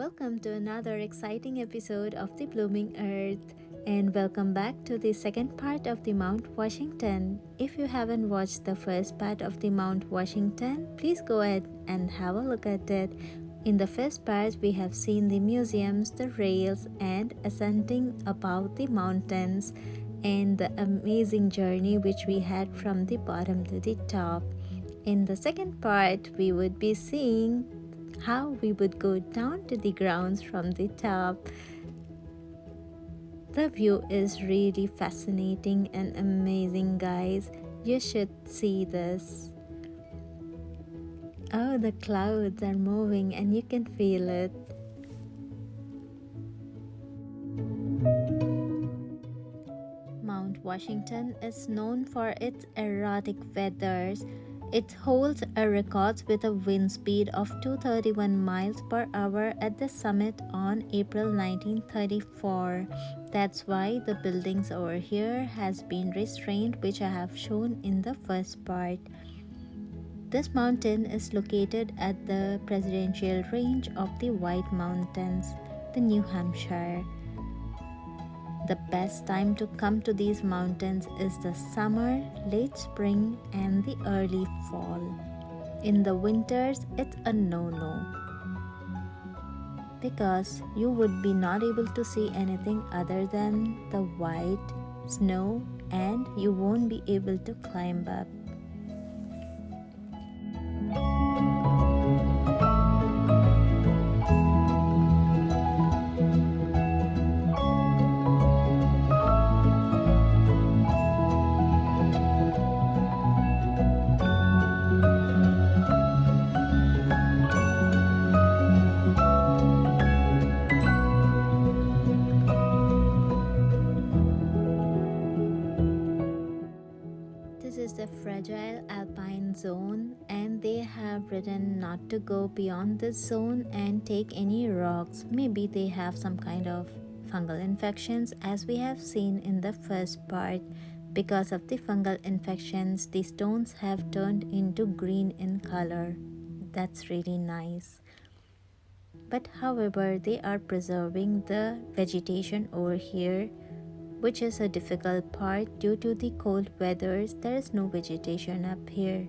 welcome to another exciting episode of The Blooming Earth. And welcome back to the second part of the Mount Washington. If you haven't watched the first part of the Mount Washington, please go ahead and have a look at it. In the first part, we have seen the museums, the rails, and ascending above the mountains, and the amazing journey which we had from the bottom to the top. In the second part, we would be seeing how we would go down to the grounds from the top. The view is really fascinating and amazing, guys. You should see this. Oh, the clouds are moving and you can feel it. Mount Washington is known for its erratic weathers. It holds a record with a wind speed of 231 miles per hour at the summit on April 1934. That's why the buildings over here has been restrained, which I have shown in the first part. This mountain is located at the presidential range of the White Mountains, the New Hampshire. The best time to come to these mountains is the summer, late spring, and the early fall. In the winters, it's a no-no because you would be not able to see anything other than the white snow, and you won't be able to climb up. This is the fragile alpine zone, and they have written not to go beyond this zone and take any rocks. Maybe they have some kind of fungal infections, as we have seen in the first part. Because of the fungal infections, the stones have turned into green in color. That's really nice. But however, they are preserving the vegetation over here, which is a difficult part. Due to the cold weathers, there is no vegetation up here.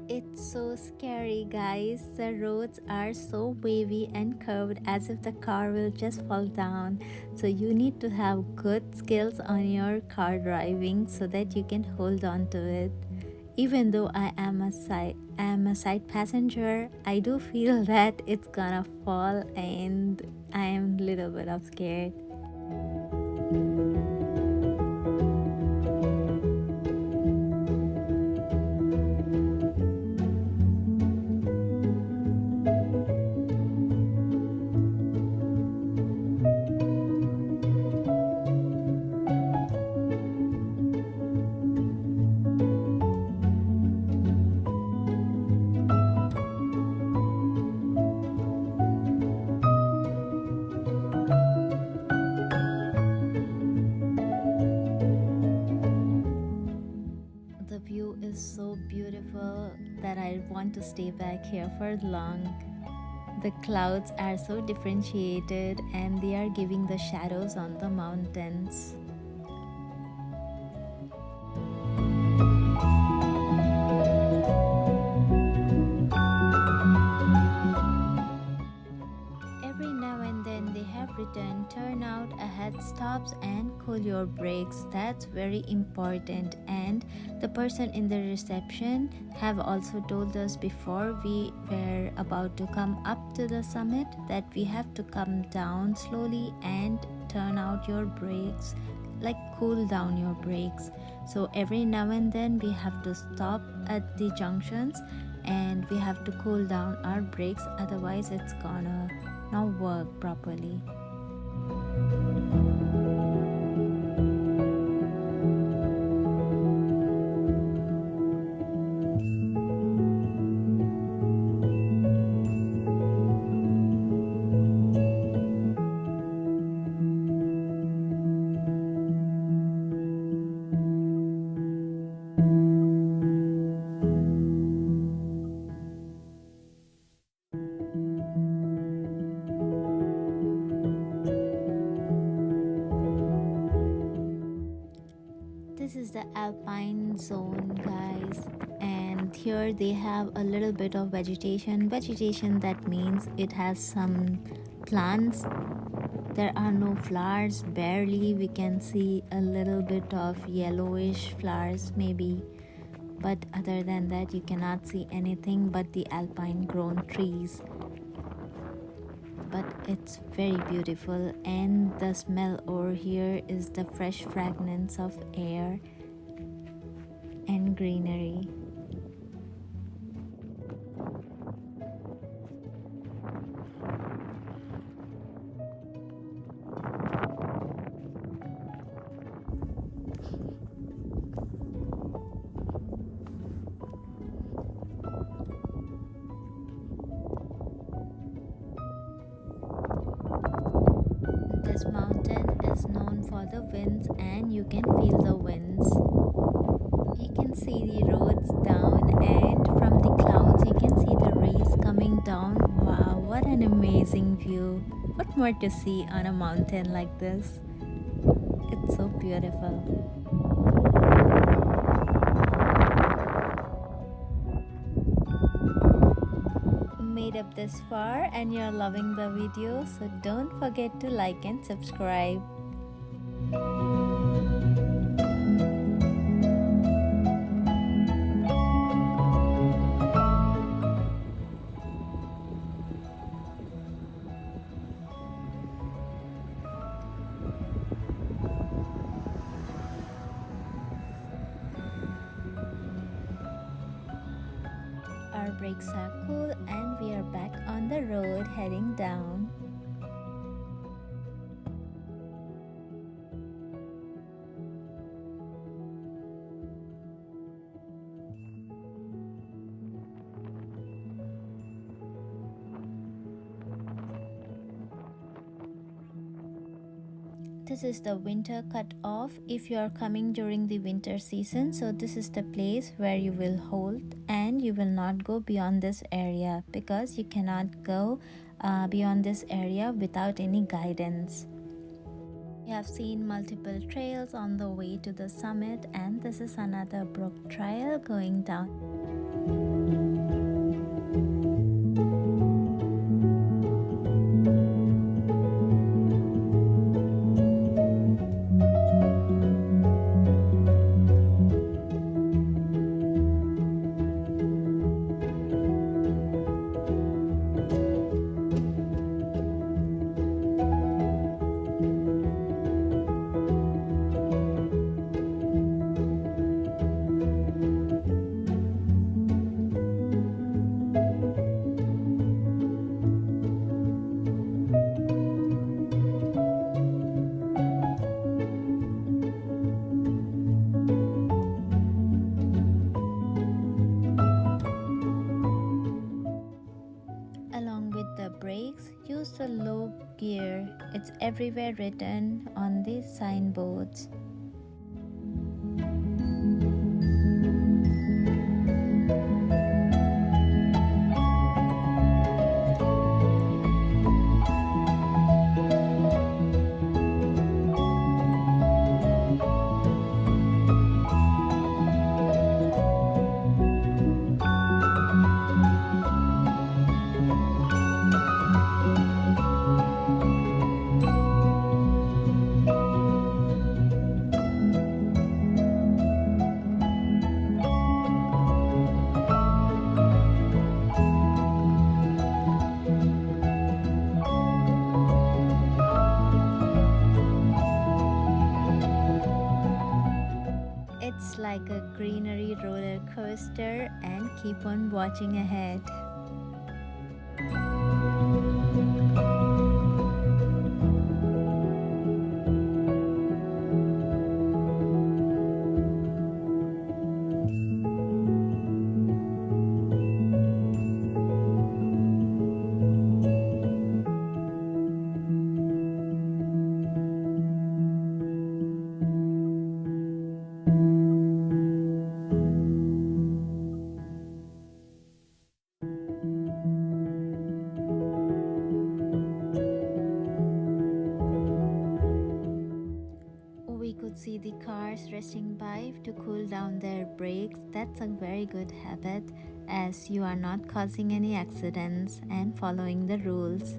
It's so scary, guys. The roads are so wavy and curved as if the car will just fall down. So you need to have good skills on your car driving so that you can hold on to it. Even though I am a side passenger, I do feel that it's gonna fall, and I am a little bit of scared. The view is so beautiful that I want to stay back here for long. The clouds are so differentiated and they are giving the shadows on the mountains. Every now and then they have written turn out ahead stops and cool your brakes. That's very important, and the person in the reception have also told us before we were about to come up to the summit that we have to come down slowly and turn out your brakes, like cool down your brakes. So every now and then we have to stop at the junctions and we have to cool down our brakes, otherwise it's gonna not work properly. This is the alpine zone, guys, and here they have a little bit of vegetation. That means it has some plants. There are no flowers, barely. We can see a little bit of yellowish flowers maybe, but other than that you cannot see anything but the alpine grown trees. But it's very beautiful, and the smell over here is the fresh fragrance of air and greenery. This mountain is known for the winds, and you can feel the winds. You can see the roads down, and from the clouds you can see the rays coming down. Wow, what an amazing view. What more to see on a mountain like this? It's so beautiful. Made up this far and you're loving the video, so don't forget to like and subscribe. Our brakes are cool and we are back on the road heading down. This is the winter cut off if you are coming during the winter season. So this is the place where you will hold, and you will not go beyond this area because you cannot go beyond this area without any guidance. We have seen multiple trails on the way to the summit, and this is another brook trail going down. Along with the brakes, use the low gear. It's everywhere written on the signboards. It's like a greenery roller coaster, and keep on watching ahead. see the cars rushing by to cool down their brakes. That's a very good habit, as you are not causing any accidents and following the rules.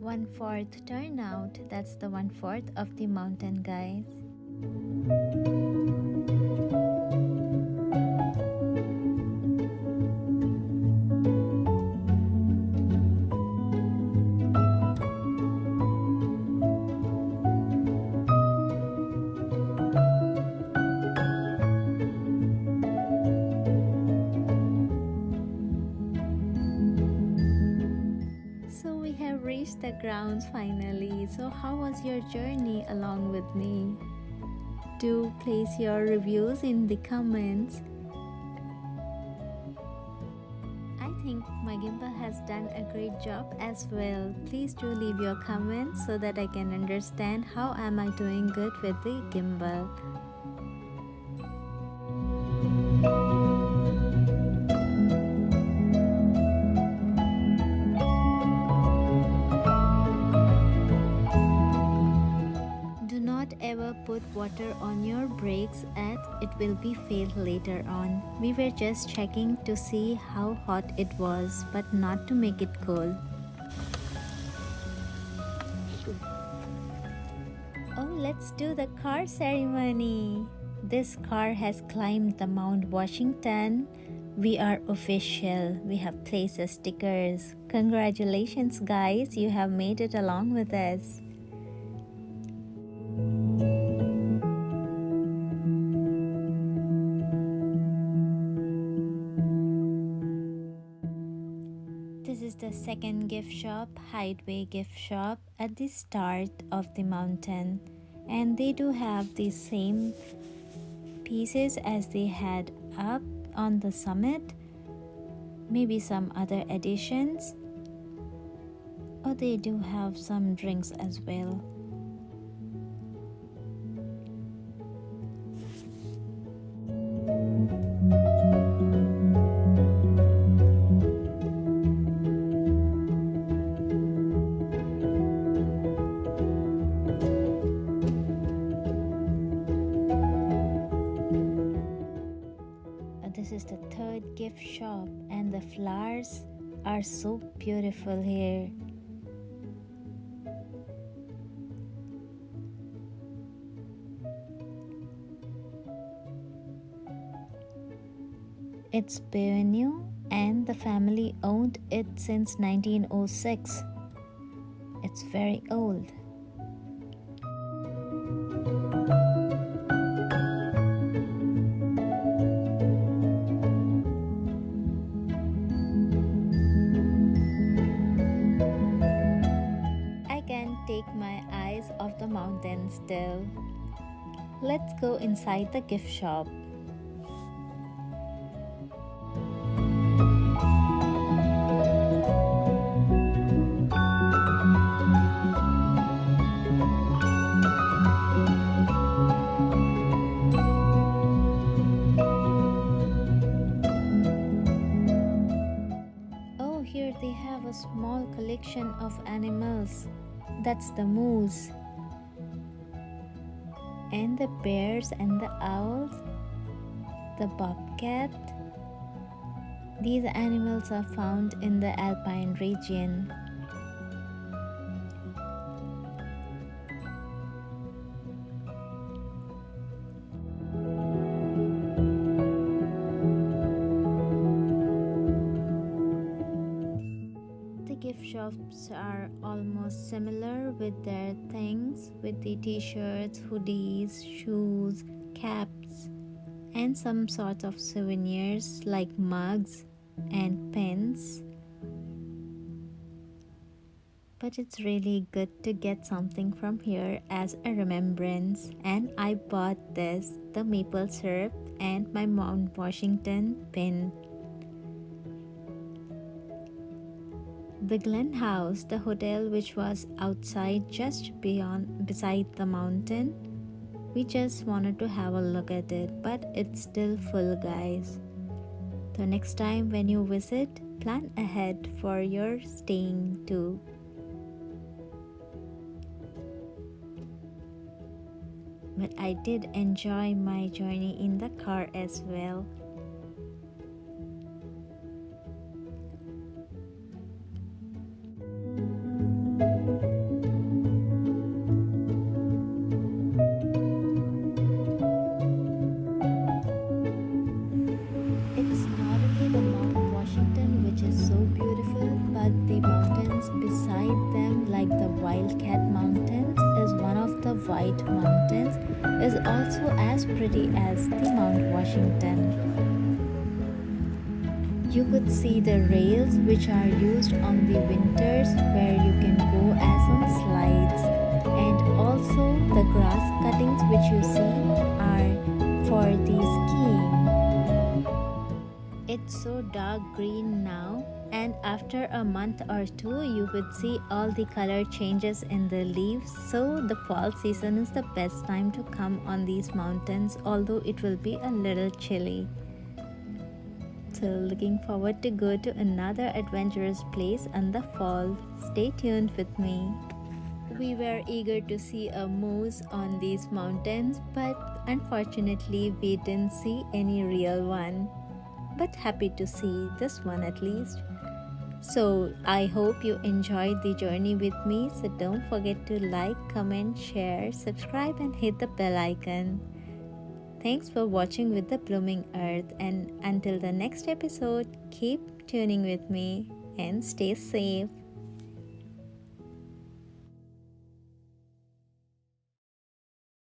One-fourth turnout, that's the one-fourth of the mountain, guys. So we have reached the grounds finally. So how was your journey along with me? Do place your reviews in the comments. I think my gimbal has done a great job as well. Please do leave your comments so that I can understand how am I doing good with the gimbal. Ever put water on your brakes as it will be failed later on. We were just checking to see how hot it was, but not to make it cold. Oh, let's do the car ceremony. This car has climbed the Mount Washington. We are official. We have placed the stickers. Congratulations, guys. You have made it along with us. This is the second gift shop, Hideaway Gift Shop, at the start of the mountain, and they do have the same pieces as they had up on the summit, maybe some other additions, or they do have some drinks as well. This is the third gift shop, and the flowers are so beautiful here. It's brand new, and the family owned it since 1906. It's very old. Take my eyes off the mountain still. Let's go inside the gift shop. Oh, here they have a small collection of animals. That's the moose, and the bears and the owls, the bobcat. These animals are found in the alpine region. Gift shops are almost similar with their things, with the t-shirts, hoodies, shoes, caps, and some sort of souvenirs like mugs and pens. But it's really good to get something from here as a remembrance, and I bought the maple syrup and my Mount Washington pin. The Glen House, the hotel which was outside just beside the mountain, we just wanted to have a look at it, but it's still full, guys. So next time when you visit, plan ahead for your staying too. But I did enjoy my journey in the car as well. It's not only the Mount Washington which is so beautiful, but the mountains beside them, like the Wildcat Mountains, is one of the white mountains, is also as pretty as the Mount Washington. You could see the rails which are used on the winters where you can go as on slides, and also the grass cuttings which you see are for the skiing. It's so dark green now, and after a month or two you would see all the color changes in the leaves, so the fall season is the best time to come on these mountains, although it will be a little chilly. So looking forward to go to another adventurous place in the fall. Stay tuned with me. We were eager to see a moose on these mountains, but unfortunately we didn't see any real one. But happy to see this one at least. So I hope you enjoyed the journey with me. So don't forget to like, comment, share, subscribe and hit the bell icon. Thanks for watching with the Blooming Earth, and until the next episode, keep tuning with me and stay safe.